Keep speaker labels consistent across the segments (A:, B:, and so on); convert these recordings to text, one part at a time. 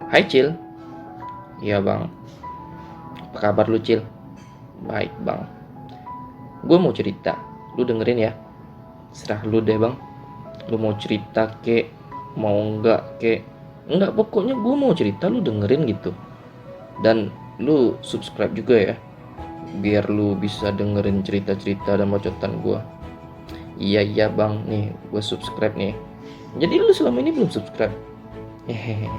A: Hai Cil. Iya bang. Apa kabar lu Cil? Baik bang. Gue mau cerita. Lu dengerin ya. Serah lu deh bang. Lu mau cerita kek, mau enggak kek. Enggak, pokoknya gue mau cerita lu dengerin gitu. Dan lu subscribe juga ya. Biar lu bisa dengerin cerita-cerita dan bacotan gue. Iya bang, nih gue subscribe nih. Jadi lu selama ini belum subscribe? Hehehe.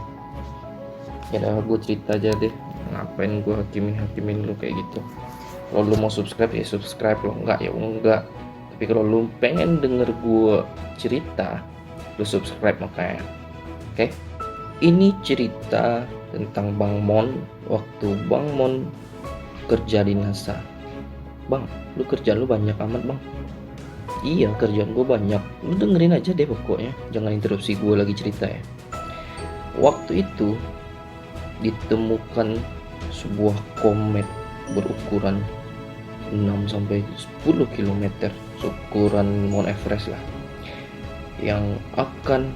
A: Ya udah gue cerita aja deh. Ngapain gue hakimin lu kayak gitu? Kalau lu mau subscribe ya subscribe, lo enggak ya enggak. Tapi kalau lu pengen denger gue cerita, lu subscribe makanya. Oke? Ini cerita tentang Bang Mon waktu Bang Mon kerja di NASA. Bang, lu kerjaan lu banyak amat bang. Iya, kerjaan gue banyak. Lu dengerin aja deh pokoknya. Jangan interupsi gue lagi cerita ya. Waktu itu ditemukan sebuah komet berukuran 6-10 km, ukuran Mount Everest lah, yang akan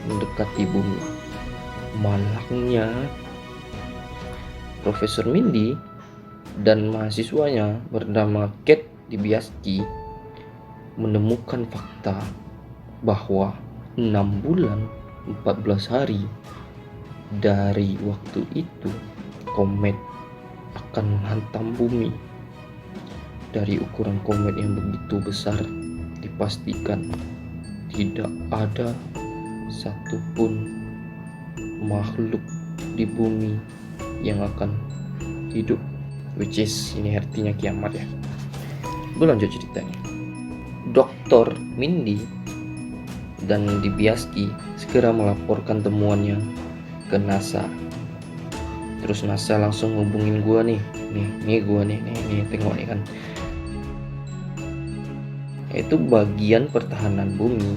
A: mendekati bumi. Malangnya, Profesor Mindy dan mahasiswanya bernama Kate Dibiasky menemukan fakta bahwa 6 bulan 14 hari dari waktu itu komet akan menghantam bumi. Dari ukuran komet yang begitu besar, dipastikan tidak ada satupun makhluk di bumi yang akan hidup, which is ini artinya kiamat ya. Gue lanjut ceritanya. Dr. Mindy dan Dibiasky segera melaporkan temuannya ke NASA. Terus NASA langsung hubungin gue nih gue nih tengok nih kan. Yaitu bagian pertahanan bumi,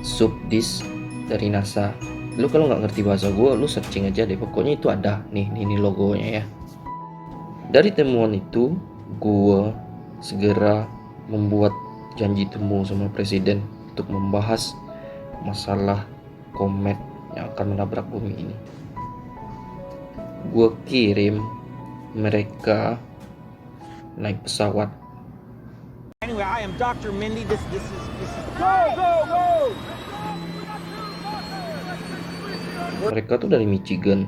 A: subdis dari NASA. Lu kalau nggak ngerti bahasa gue, lu searching aja deh. Pokoknya itu ada nih logonya ya. Dari temuan itu, gue segera membuat janji temu sama presiden untuk membahas masalah komet yang akan menabrak bumi ini. Gue kirim mereka naik pesawat.
B: Anyway, I am Dr. Mindy. This is
C: Go!
A: Mereka tuh dari Michigan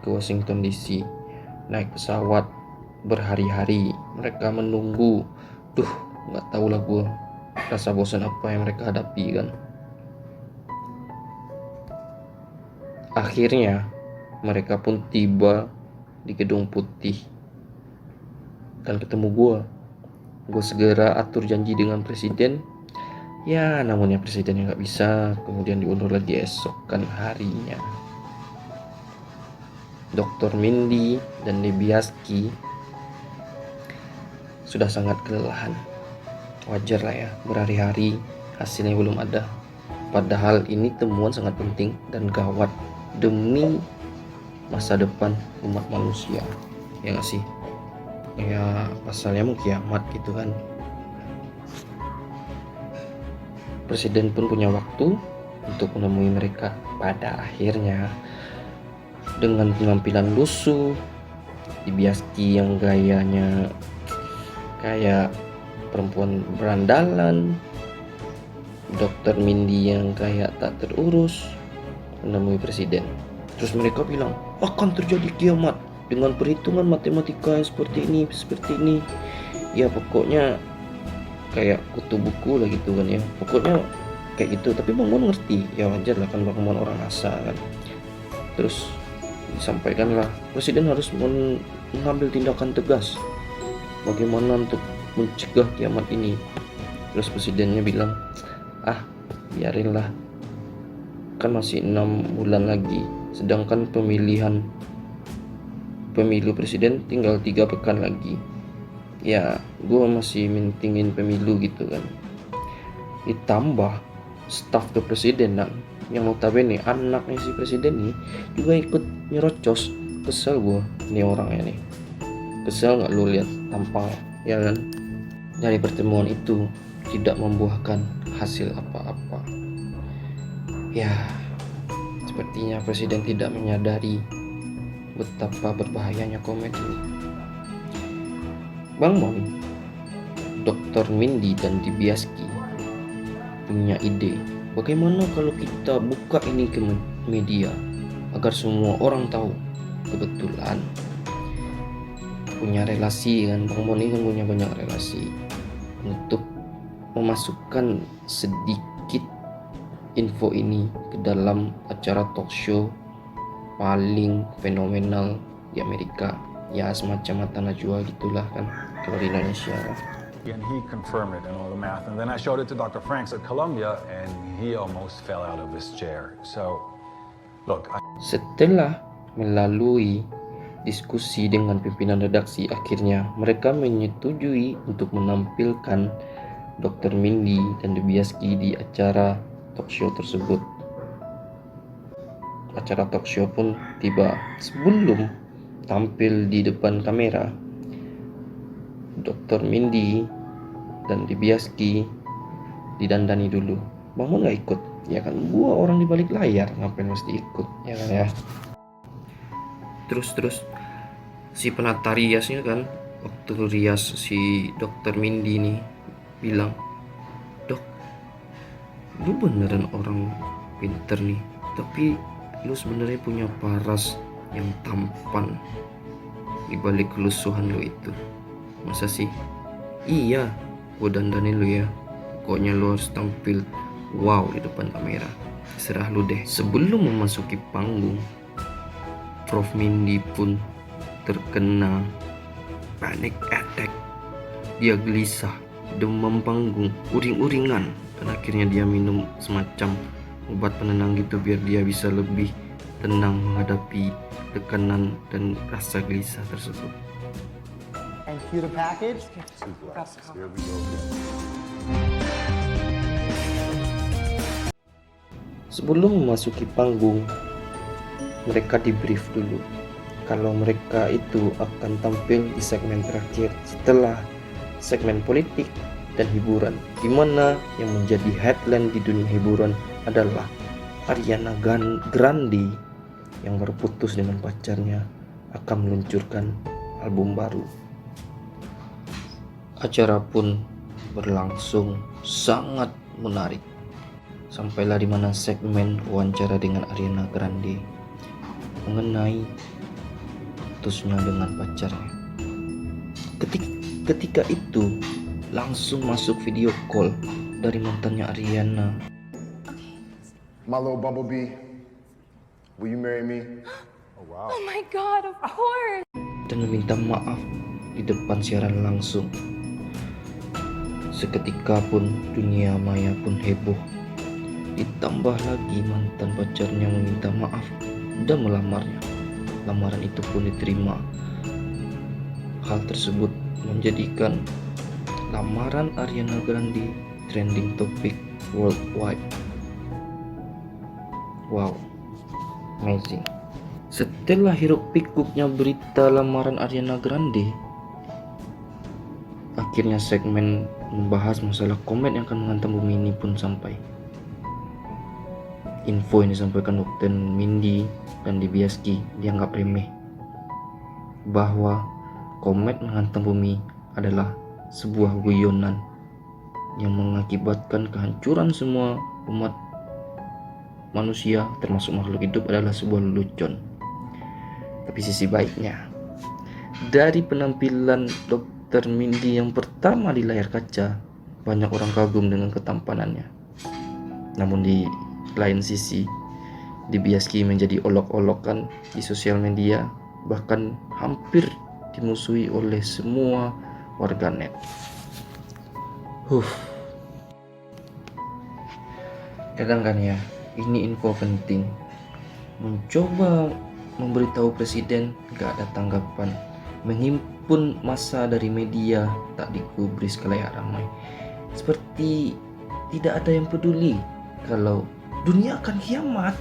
A: ke Washington DC, naik pesawat berhari-hari. Mereka menunggu. Nggak tahu lah gue rasa bosan apa yang mereka hadapi kan. Akhirnya mereka pun tiba di Gedung Putih dan ketemu gue. Gue segera atur janji dengan presiden. Ya, namun ya presidennya nggak bisa, kemudian diundur lagi esokan harinya. Dr. Mindy dan Dibiasky sudah sangat kelelahan. Wajar lah ya, berhari-hari hasilnya belum ada. Padahal ini temuan sangat penting dan gawat demi masa depan umat manusia. Ya nggak sih? Ya pasalnya mau kiamat gitu kan. Presiden pun punya waktu untuk menemui mereka. Pada akhirnya dengan penampilan lusuh, Dibiasky yang gayanya kayak perempuan berandalan, Dr. Mindy yang kayak tak terurus, menemui presiden. Terus mereka bilang akan terjadi kiamat dengan perhitungan matematika yang seperti ini. Ya pokoknya kayak kutu buku lah gitu kan ya. Pokoknya kayak gitu. Tapi Bang Mon ngerti, ya wajar lah kan Bang Mon orang NASA kan. Terus disampaikan lah presiden harus mengambil tindakan tegas bagaimana untuk mencegah kiamat ini. Terus presidennya bilang, biarinlah, kan masih 6 bulan lagi, sedangkan pemilu presiden tinggal 3 pekan lagi. Ya gue masih mentingin pemilu gitu kan. Ditambah staf kepresidenan yang notabene anaknya si presiden nih juga ikut nyerocos. Kesel gue nih orangnya nih. Kesel gak lu lihat tampangnya ya kan. Dari pertemuan itu tidak membuahkan hasil apa-apa. Ya Sepertinya presiden tidak menyadari betapa berbahayanya komet ini. Bang Mon, Dr. Mindy dan Dibiaski punya ide, bagaimana kalau kita buka ini ke media agar semua orang tahu. Kebetulan punya relasi kan, Bang Mon ini kan punya banyak relasi untuk memasukkan sedikit info ini ke dalam acara talk show paling fenomenal di Amerika, ya semacam Mata Najwa gitulah kan kalau di Indonesia.
C: And he confirmed it and all the math. And then I showed it to Dr. Franks at Columbia, and he almost fell out of his chair. So, look,
A: Setelah melalui diskusi dengan pimpinan redaksi, akhirnya mereka menyetujui untuk menampilkan Dr. Mindy dan Dibiaski di acara talk show tersebut. Acara talk show pun tiba. Sebelum tampil di depan kamera, Dr. Mindy dan Dibiaski didandani dulu. Bang Mon gak ikut, ya kan, gua orang di balik layar, ngapain mesti ikut, ya kan ya. Terus si penata riasnya kan, waktu rias si Dr. Mindy nih bilang, "Dok, lu beneran orang pinter nih, tapi lu sebenarnya punya paras yang tampan di balik kelusuhan lu itu. Masa sih?" "Iya, gue dandanin lu ya. Pokoknya lu harus tampil wow di depan kamera. Serah lu deh." Sebelum memasuki panggung, Prof. Mindy pun terkena panic attack. Dia gelisah, demam panggung, uring-uringan, dan akhirnya dia minum semacam obat penenang gitu biar dia bisa lebih tenang menghadapi tekanan dan rasa gelisah tersebut.
B: And cue the package.
C: here we go.
A: Sebelum memasuki panggung, mereka di-brief dulu kalau mereka itu akan tampil di segmen terakhir setelah segmen politik dan hiburan, di mana yang menjadi headline di dunia hiburan adalah Ariana Grande yang baru putus dengan pacarnya akan meluncurkan album baru. Acara pun berlangsung sangat menarik. Sampailah di mana segmen wawancara dengan Ariana Grande mengenai putusnya dengan pacarnya. Ketika itu langsung masuk video call dari mantannya Ariana.
D: My little bumblebee, will you marry me?
E: Oh my god, of course!
A: Dan meminta maaf di depan siaran langsung. Seketika pun dunia maya pun heboh. Ditambah lagi mantan pacarnya meminta maaf dan melamarnya. Lamaran itu pun diterima. Hal tersebut menjadikan lamaran Ariana Grande trending topik worldwide. Wow, amazing. Setelah hiruk pikuknya berita lamaran Ariana Grande, akhirnya segmen membahas masalah komet yang akan menghantam bumi ini pun sampai. Info yang disampaikan Dr. Mindy dan Dibiaski dianggap remeh, bahwa komet menghantam bumi adalah sebuah guyonan yang mengakibatkan kehancuran semua umat manusia termasuk makhluk hidup adalah sebuah lelucon. Tapi sisi baiknya, dari penampilan Dr. Mindy yang pertama di layar kaca, banyak orang kagum dengan ketampanannya. Namun di lain sisi, Dibiaski menjadi olok-olokan di sosial media, bahkan hampir dimusuhi oleh semua warganet. Kadang kan ya, ini info penting. Mencoba memberitahu presiden, gak ada tanggapan. Menghimpun massa dari media, tak digubris ke layar ramai. Seperti tidak ada yang peduli kalau dunia akan kiamat.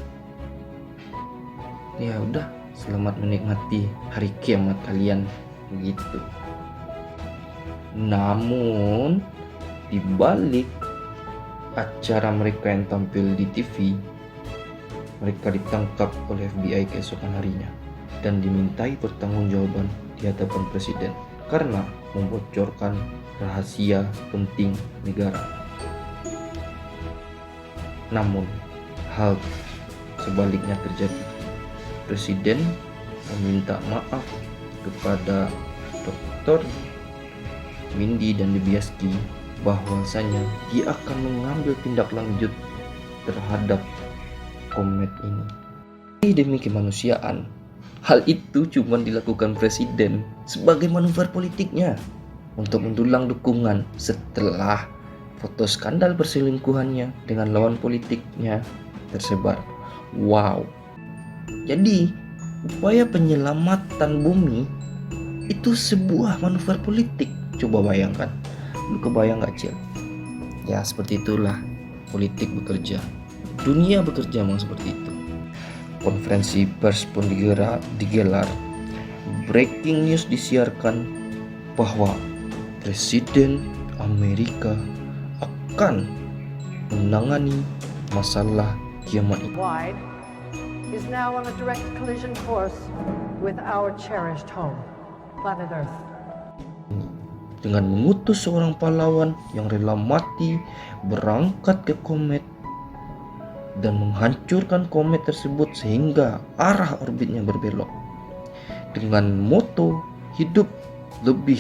A: Ya udah, selamat menikmati hari kiamat kalian, begitu. Namun di balik acara mereka yang tampil di TV, mereka ditangkap oleh FBI keesokan harinya dan dimintai pertanggungjawaban di hadapan presiden karena membocorkan rahasia penting negara. Namun, hal sebaliknya terjadi. Presiden meminta maaf kepada Dr. Mindy dan Lebowski bahwasanya dia akan mengambil tindak lanjut terhadap komet ini demi kemanusiaan. Hal itu cuma dilakukan presiden sebagai manuver politiknya untuk mendulang dukungan setelah foto skandal perselingkuhannya dengan lawan politiknya tersebar. Wow. Jadi, upaya penyelamatan bumi itu sebuah manuver politik. Coba bayangkan. Lu kebayang gak, Cil? Ya, seperti itulah politik bekerja. Dunia bekerja memang seperti itu. Konferensi pers pun digelar. Breaking news disiarkan bahwa Presiden Amerika akan menangani masalah kiamat ini.
F: Wide is now on a direct collision course with our cherished home, planet Earth.
A: Dengan mengutus seorang pahlawan yang rela mati berangkat ke komet dan menghancurkan komet tersebut sehingga arah orbitnya berbelok dengan moto hidup lebih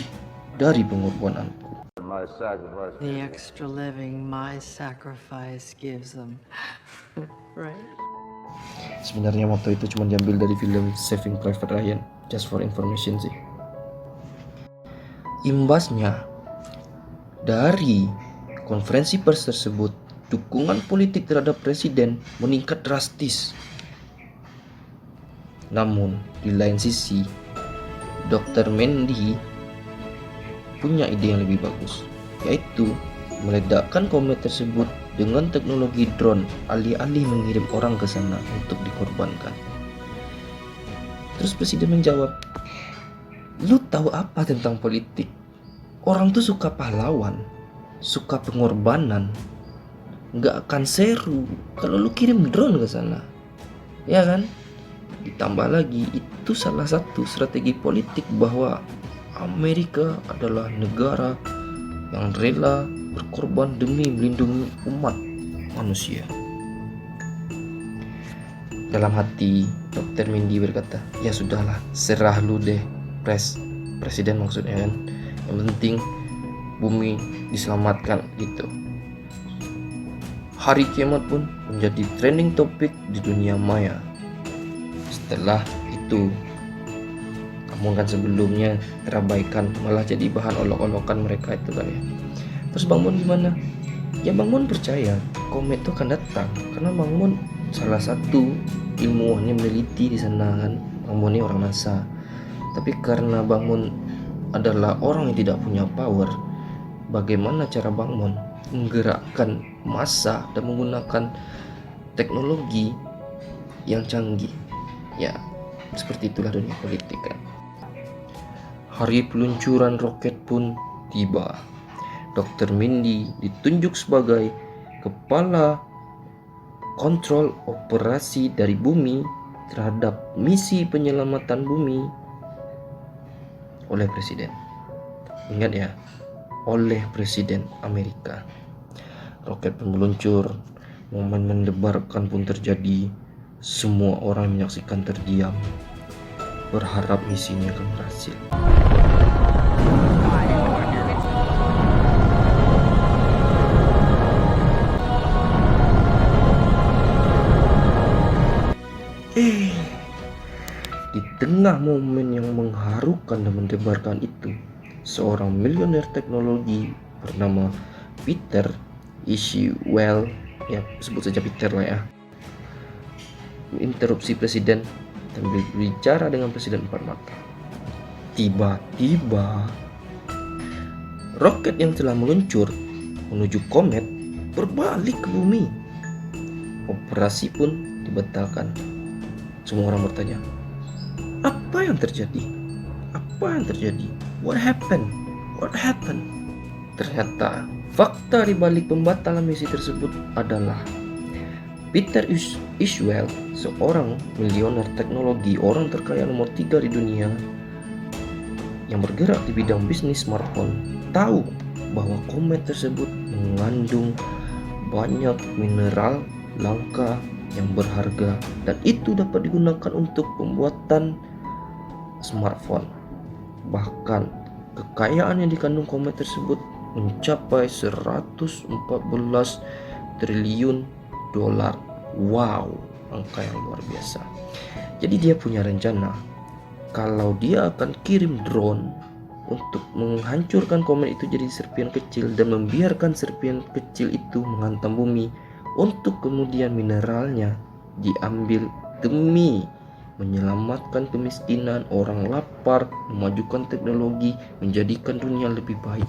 A: dari pengorbananku.
F: The extra living my sacrifice gives them. Right?
A: Sebenarnya moto itu cuma diambil dari film Saving Private Ryan, just for information sih. Imbasnya dari konferensi pers tersebut, dukungan politik terhadap presiden meningkat drastis. Namun di lain sisi, Dr. Mindy punya ide yang lebih bagus, yaitu meledakkan komet tersebut dengan teknologi drone, alih-alih mengirim orang ke sana untuk dikorbankan. Terus presiden menjawab, "Lu tahu apa tentang politik? Orang tuh suka pahlawan, suka pengorbanan. Nggak akan seru kalau lu kirim drone ke sana, ya kan?" Ditambah lagi, itu salah satu strategi politik bahwa Amerika adalah negara yang rela berkorban demi melindungi umat manusia. Dalam hati, Dr. Mindy berkata, "Ya sudahlah, serah lu deh, presiden maksudnya kan. Yang penting bumi diselamatkan gitu." Hari kiamat pun menjadi trending topik di dunia maya. Setelah itu, namun kan sebelumnya terabaikan, malah jadi bahan olok-olokan mereka itu kan ya. Terus Bang Mon gimana? Ya Bang Mon percaya komet itu akan datang karena Bang Mon salah satu ilmuwan yang meneliti di sana kan. Bang Mon ini orang NASA. Tapi karena Bang Mon adalah orang yang tidak punya power, bagaimana cara Bang Mon menggerakkan massa dan menggunakan teknologi yang canggih? Ya, seperti itulah dunia politik kan. Hari peluncuran roket pun tiba. Dr. Mindy ditunjuk sebagai kepala kontrol operasi dari bumi terhadap misi penyelamatan bumi oleh presiden. Ingat ya, oleh presiden Amerika. Roket pun meluncur, momen mendebarkan pun terjadi. Semua orang menyaksikan terdiam, berharap misinya akan berhasil. Di tengah momen yang mengharukan dan mendebarkan itu, seorang miliuner teknologi bernama Peter Ishwell, ya sebut saja Peter lah ya, interupsi presiden dan berbicara dengan presiden empat mata. Tiba-tiba roket yang telah meluncur menuju komet berbalik ke bumi. Operasi pun dibatalkan. Semua orang bertanya, apa yang terjadi? Apa yang terjadi? What happened? What happened? Ternyata fakta di balik pembatalan misi tersebut adalah Peter Iswell, seorang miliuner teknologi, orang terkaya nomor 3 di dunia yang bergerak di bidang bisnis smartphone, tahu bahwa komet tersebut mengandung banyak mineral langka yang berharga dan itu dapat digunakan untuk pembuatan smartphone. Bahkan kekayaan yang dikandung komet tersebut mencapai 114 triliun dolar. Wow, angka yang luar biasa. Jadi dia punya rencana kalau dia akan kirim drone untuk menghancurkan komet itu jadi serpihan kecil dan membiarkan serpihan kecil itu menghantam bumi untuk kemudian mineralnya diambil demi menyelamatkan kemiskinan, orang lapar, memajukan teknologi, menjadikan dunia lebih baik.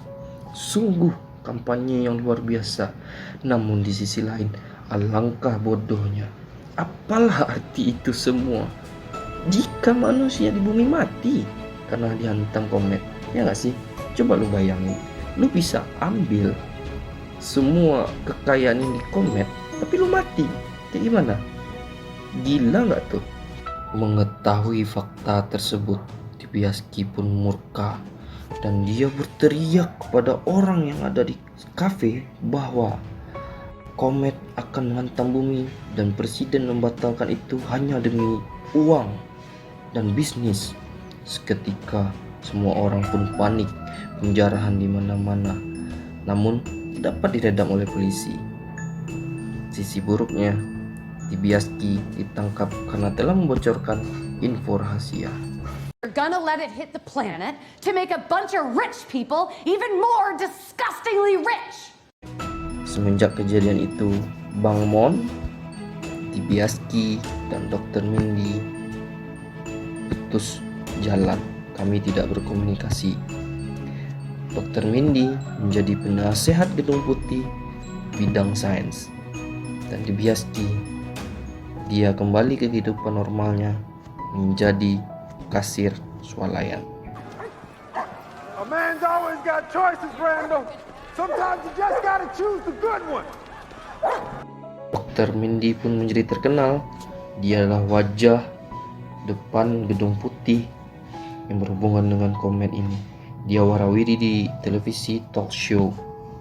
A: Sungguh kampanye yang luar biasa. Namun di sisi lain, alangkah bodohnya. Apalah arti itu semua jika manusia di bumi mati karena dihantam komet? Ya gak sih? Coba lu bayangin, lu bisa ambil semua kekayaan yang di komet tapi lu mati. Kayak gimana? Gila gak tuh? Mengetahui fakta tersebut, Dibiasky pun murka dan dia berteriak kepada orang yang ada di kafe bahwa komet akan menghantam bumi dan presiden membatalkan itu hanya demi uang dan bisnis. Seketika semua orang pun panik, penjarahan di mana-mana, namun dapat diredam oleh polisi. Sisi buruknya, Dibiasky ditangkap karena telah membocorkan info rahasia.
G: You're gonna let it hit the planet to make a bunch of rich people even more disgustingly rich.
A: Semenjak kejadian itu, Bang Mon, Dibiasky, dan Dr. Mindy putus jalan. Kami tidak berkomunikasi. Dr. Mindy menjadi penasehat Gedung Putih bidang sains, dan Dibiasky dia kembali ke kehidupan normalnya menjadi kasir swalayan.
D: A man's always got choices, Randall. Sometimes you just gotta choose the good one.
A: Dr. Mindy pun menjadi terkenal. Dia adalah wajah depan Gedung Putih yang berhubungan dengan komet ini. Dia warawiri di televisi talk show.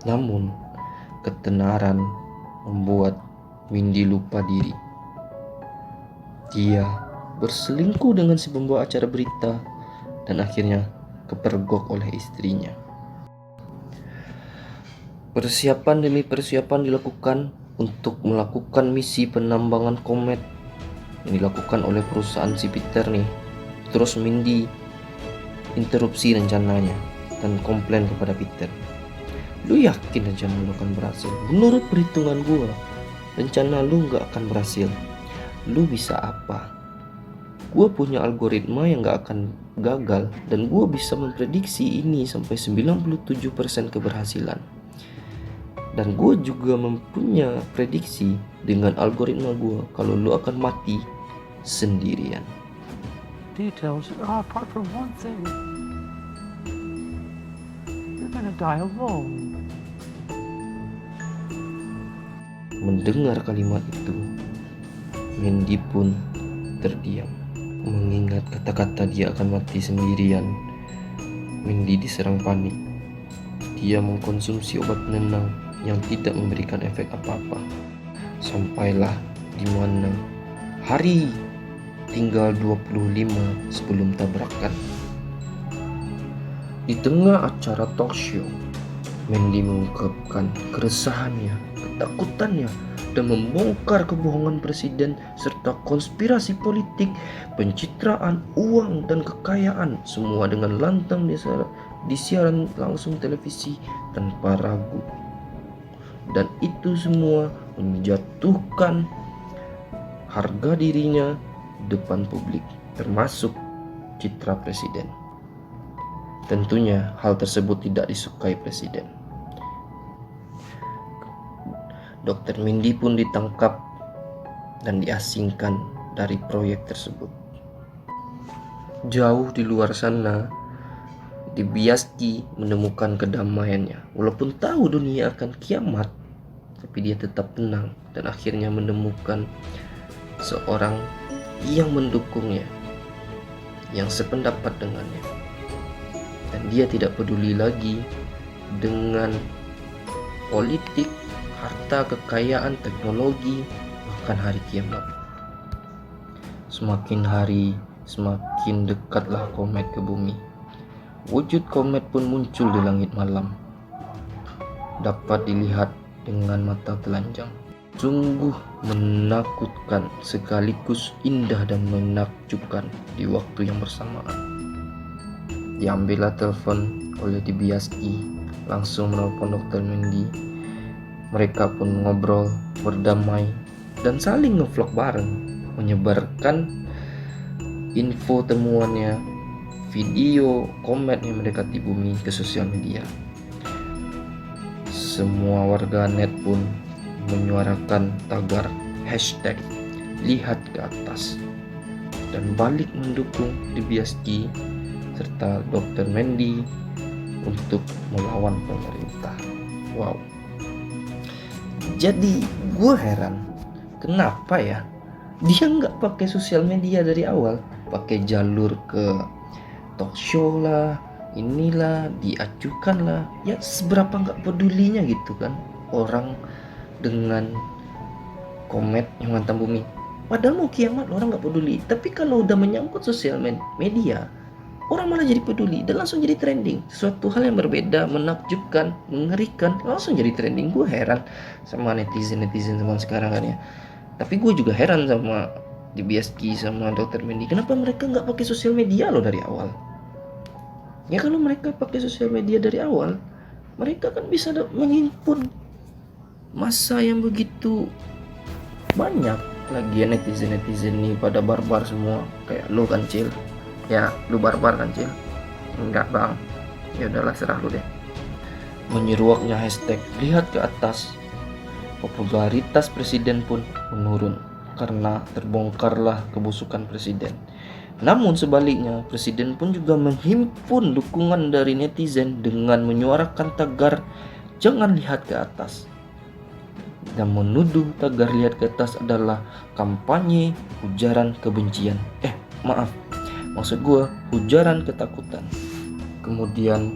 A: Namun ketenaran membuat Mindy lupa diri. Dia berselingkuh dengan si pembawa acara berita dan akhirnya kepergok oleh istrinya. Persiapan demi persiapan dilakukan untuk melakukan misi penambangan komet yang dilakukan oleh perusahaan si Peter nih. Terus Mindy interupsi rencananya dan komplain kepada Peter. Lu yakin rencana lu akan berhasil? Menurut perhitungan gua, rencana lu gak akan berhasil. Lu bisa apa? Gua punya algoritma yang gak akan gagal dan gua bisa memprediksi ini sampai 97% keberhasilan. Dan gue juga mempunyai prediksi dengan algoritma gue kalau lu akan mati sendirian.
F: Details. Apart from one thing, you're gonna die alone.
A: Mendengar kalimat itu, Mindy pun terdiam. Mengingat kata-kata dia akan mati sendirian, Mindy diserang panik. Dia mengkonsumsi obat penenang yang tidak memberikan efek apa-apa. Sampailah di mana hari tinggal 25 sebelum tabrakan. Di tengah acara talk show, Mindy mengungkapkan keresahannya, ketakutannya, dan membongkar kebohongan presiden serta konspirasi politik, pencitraan, uang, dan kekayaan, semua dengan lantang di siaran langsung televisi tanpa ragu. Dan itu semua menjatuhkan harga dirinya depan publik, termasuk citra presiden. Tentunya hal tersebut tidak disukai presiden. Dr. Mindy pun ditangkap dan diasingkan dari proyek tersebut. Jauh di luar sana, Dibiasky menemukan kedamaiannya. Walaupun tahu dunia akan kiamat, tapi tapi dia tetap tenang dan akhirnya menemukan seorang yang mendukungnya, yang sependapat dengannya. Dan dia tidak peduli lagi dengan politik, harta, kekayaan, teknologi, bahkan hari kiamat. Semakin hari, semakin dekatlah komet ke bumi. Wujud komet pun muncul di langit malam, dapat dilihat dengan mata telanjang. Sungguh menakutkan sekaligus indah dan menakjubkan di waktu yang bersamaan. Diambillah telepon oleh Dibiasky, langsung menelpon Dr. Mendy. Mereka pun ngobrol, berdamai, dan saling ngevlog bareng, menyebarkan info temuannya, video komet yang mendekati bumi ke sosial media. Semua warga net pun menyuarakan tagar hashtag lihat ke atas dan balik mendukung Dibiasky serta Dr. Mendy untuk melawan pemerintah. Wow. Jadi gue heran, kenapa ya dia nggak pakai sosial media dari awal, pakai jalur ke talk show lah, inilah, diajukan lah. Ya seberapa nggak pedulinya gitu kan orang dengan komet yang menghantam bumi. Padahal mau kiamat orang nggak peduli. Tapi kalau udah menyangkut sosial media, orang malah jadi peduli dan langsung jadi trending. Sesuatu hal yang berbeda, menakjubkan, mengerikan, langsung jadi trending. Gue heran sama netizen zaman sekarang kan ya. Tapi gue juga heran sama Dibiasky sama Dr. Mendy. Kenapa mereka nggak pakai sosial media loh dari awal? Ya kalau mereka pakai sosial media dari awal, mereka kan bisa menghimpun massa yang begitu banyak. Lagian netizen nih pada barbar semua. Kayak lu kan Cil. Ya lu barbar kan Cil? Enggak bang. Ya udahlah serah lu deh. Menyeruaknya hashtag lihat ke atas, popularitas presiden pun menurun karena terbongkarlah kebusukan presiden. Namun sebaliknya, presiden pun juga menghimpun dukungan dari netizen dengan menyuarakan tagar jangan lihat ke atas dan menuduh tagar lihat ke atas adalah kampanye ujaran kebencian. Maksud gue ujaran ketakutan. Kemudian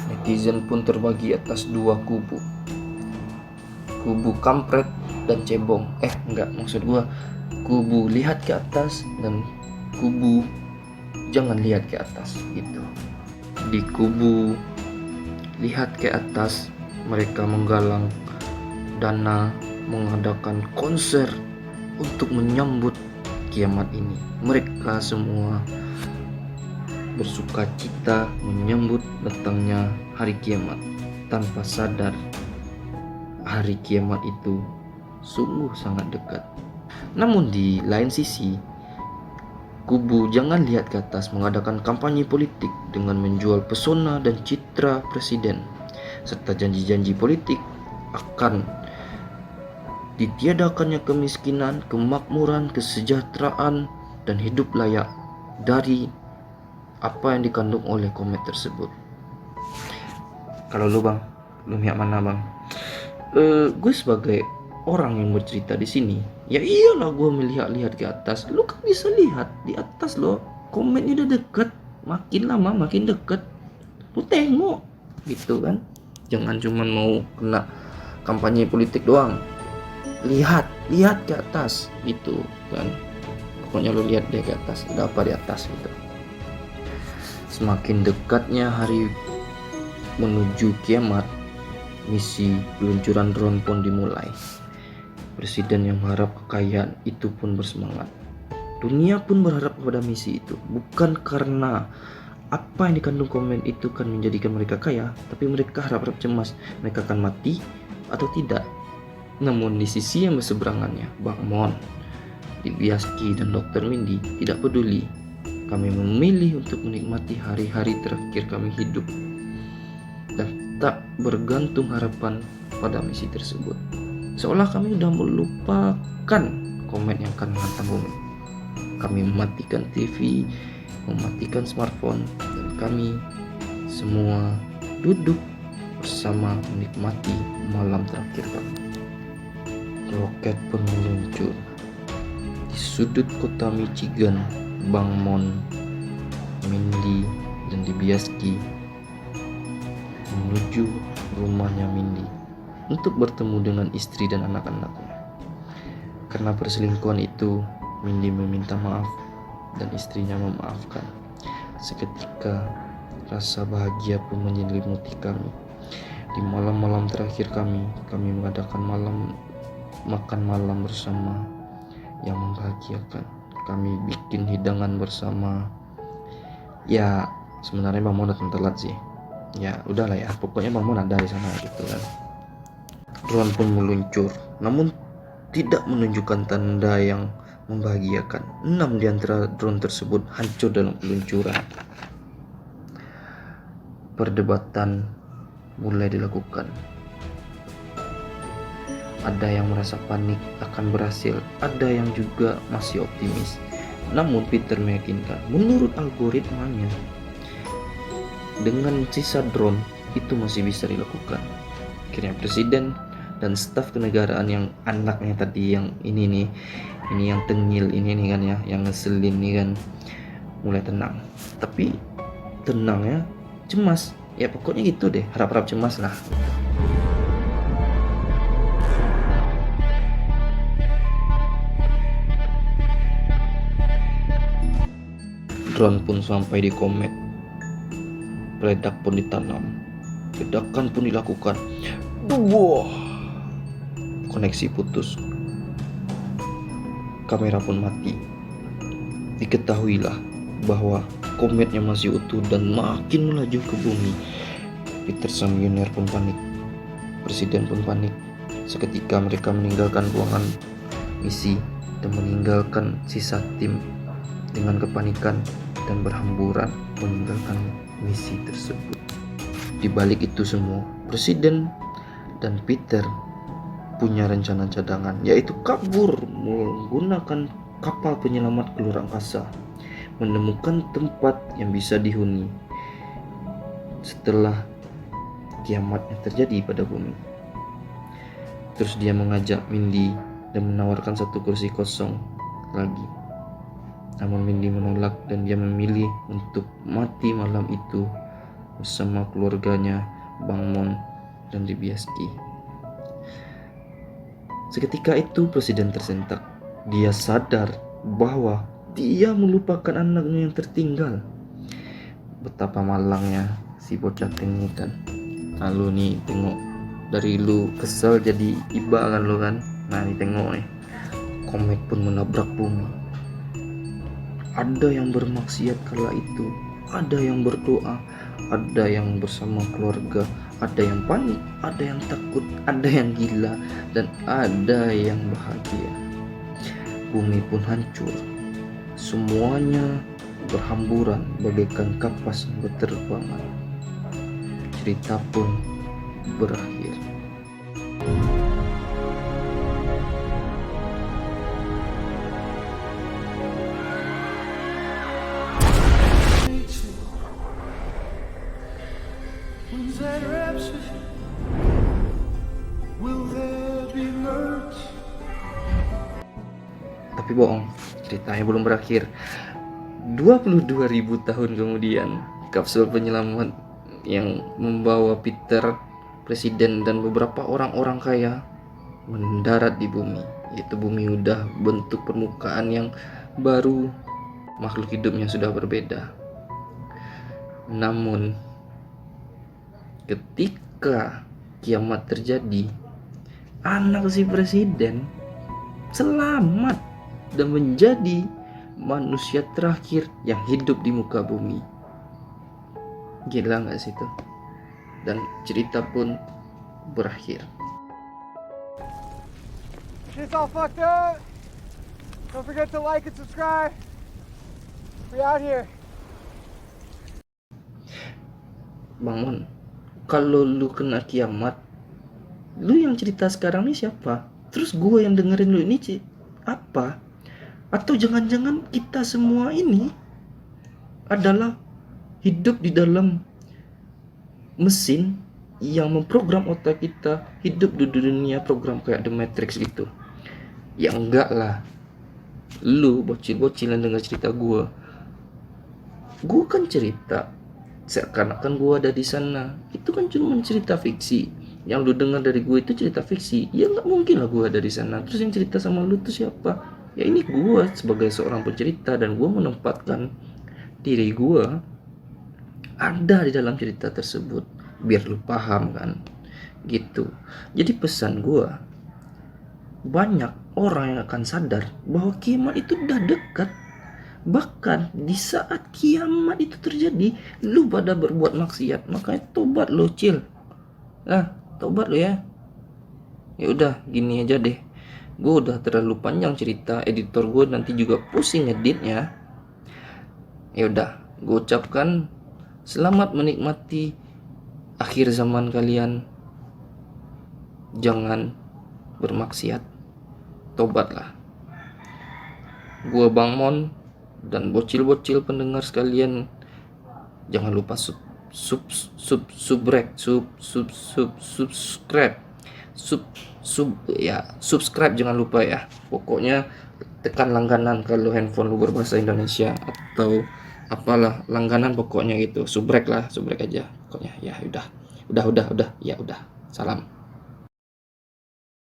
A: netizen pun terbagi atas dua kubu. Kubu kampret dan cebong. Maksud gue kubu lihat ke atas dan kubu jangan lihat ke atas gitu. Di kubu lihat ke atas, mereka menggalang dana, mengadakan konser untuk menyambut kiamat ini. Mereka semua bersuka cita menyambut datangnya hari kiamat tanpa sadar hari kiamat itu sungguh sangat dekat. Namun di lain sisi, kubu jangan lihat ke atas mengadakan kampanye politik dengan menjual pesona dan citra presiden serta janji-janji politik akan ditiadakannya kemiskinan, kemakmuran, kesejahteraan, dan hidup layak dari apa yang dikandung oleh komet tersebut. Kalau lu bang, lu pihak mana bang? Gue sebagai orang yang bercerita di sini, ya iyalah gue melihat ke atas. Lu kan bisa lihat di atas loh, kometnya udah deket, makin lama makin deket. Lu tengok gitu kan. Jangan cuma mau kena kampanye politik doang. Lihat ke atas gitu kan. Pokoknya lu lihat deh ke atas, ada apa di atas gitu. Semakin dekatnya hari menuju kiamat, misi peluncuran drone pun dimulai. Presiden yang berharap kekayaan itu pun bersemangat. Dunia pun berharap kepada misi itu, bukan karena apa yang dikandung komen itu kan menjadikan mereka kaya, tapi mereka harap-harap cemas mereka akan mati atau tidak. Namun di sisi yang berseberangannya, Bang Mon, Dibiasky dan Dr. Mendy tidak peduli. Kami memilih untuk menikmati hari-hari terakhir kami hidup dan tak bergantung harapan pada misi tersebut. Seolah kami sudah melupakan komet yang akan menghantam bumi. Kami mematikan TV, mematikan smartphone, dan kami semua duduk bersama menikmati malam terakhir kami. Roket pun meluncur di sudut kota Michigan. Bang Mon, Mindy, dan Dibiaski menuju rumahnya Mindy untuk bertemu dengan istri dan anak-anaknya. Karena perselingkuhan itu, Mindy meminta maaf dan istrinya memaafkan. Seketika rasa bahagia pun menyelimuti kami. Di malam-malam terakhir kami mengadakan makan malam bersama yang membahagiakan. Kami bikin hidangan bersama. Ya, sebenarnya Bang Mon datang telat sih. Ya, udahlah ya. Pokoknya Bang Mon ada di sana gitu kan. Drone pun meluncur, namun tidak menunjukkan tanda yang membahagiakan. 6 di antara drone tersebut hancur dalam peluncuran. Perdebatan mulai dilakukan. Ada yang merasa panik akan berhasil, ada yang juga masih optimis. Namun Peter meyakinkan, menurut algoritmanya, dengan sisa drone itu masih bisa dilakukan. Akhirnya presiden dan staf kenegaraan yang anaknya tadi yang ini yang tengil ini nih kan ya, yang ngeselin nih kan, mulai tenang. Tapi tenangnya cemas. Ya pokoknya gitu deh, harap-harap cemas lah. Drone pun sampai di komet. Peledak pun ditanam. Ledakan pun dilakukan. Wah, koneksi putus. Kamera pun mati. Diketahuilah bahwa kometnya masih utuh dan makin melaju ke bumi. Peter sang milioner pun panik. Presiden pun panik. Seketika mereka meninggalkan ruangan misi dan meninggalkan sisa tim dengan kepanikan dan berhamburan meninggalkan misi tersebut. Di balik itu semua, Presiden dan Peter punya rencana cadangan, yaitu kabur menggunakan kapal penyelamat keluar angkasa, menemukan tempat yang bisa dihuni setelah kiamatnya terjadi pada bumi. Terus dia mengajak Mindy dan menawarkan satu kursi kosong lagi. Namun Mindy menolak dan dia memilih untuk mati malam itu bersama keluarganya, Bang Mon dan Dibiaski. Seketika itu Presiden tersentak. Dia sadar bahwa dia melupakan anaknya yang tertinggal. Betapa malangnya si bocah ini kan. Lalu nih tengok, dari lu kesel jadi iba kan lu kan. Nah ini tengok nih, komet pun menabrak bumi. Ada yang bermaksiat kala itu, ada yang berdoa, ada yang bersama keluarga, ada yang panik, ada yang takut, ada yang gila, dan ada yang bahagia. Bumi pun hancur, semuanya berhamburan bagaikan kapas berterbangan. Cerita pun berakhir. Tapi bohong, ceritanya belum berakhir. 22.000 tahun kemudian, kapsul penyelamat yang membawa Peter, Presiden, dan beberapa orang-orang kaya mendarat di bumi. Yaitu bumi udah bentuk permukaan yang baru, makhluk hidupnya sudah berbeda. Namun ketika kiamat terjadi, anak si presiden selamat dan menjadi manusia terakhir yang hidup di muka bumi. Gila gak sih itu? Dan cerita pun berakhir.
D: Shit's all fucked up. Don't forget to like and subscribe. We out here.
A: Bang Mon, kalau lu kena kiamat, lu yang cerita sekarang nih siapa? Terus gue yang dengerin lu ini apa? Atau jangan-jangan kita semua ini adalah hidup di dalam mesin yang memprogram otak kita hidup di dunia program kayak The Matrix gitu. Ya enggak lah. Lu bocil-bocil yang dengar cerita gue kan cerita seakan-akan gue ada di sana. Itu kan cuma cerita fiksi. Yang lu dengar dari gue itu cerita fiksi. Ya nggak mungkin lah gue ada di sana. Terus yang cerita sama lu tuh siapa? Ya ini gue sebagai seorang pencerita, dan gue menempatkan diri gue ada di dalam cerita tersebut biar lu paham kan, gitu. Jadi pesan gue, banyak orang yang akan sadar bahwa kiamat itu udah dekat. Bahkan di saat kiamat itu terjadi, lu pada berbuat maksiat, makanya tobat lo, Cil. Tobat lo ya. Ya udah, gini aja deh. Gue udah terlalu panjang cerita, editor gue nanti juga pusing ngeditnya. Ya udah, gue ucapkan selamat menikmati akhir zaman kalian. Jangan bermaksiat. Tobatlah. Gue Bang Mon dan bocil-bocil pendengar sekalian, jangan lupa subscribe jangan lupa ya. Pokoknya tekan langganan kalau handphone lu berbahasa Indonesia, atau apalah langganan pokoknya gitu. Subrek aja pokoknya. Ya udah. Ya udah. Salam.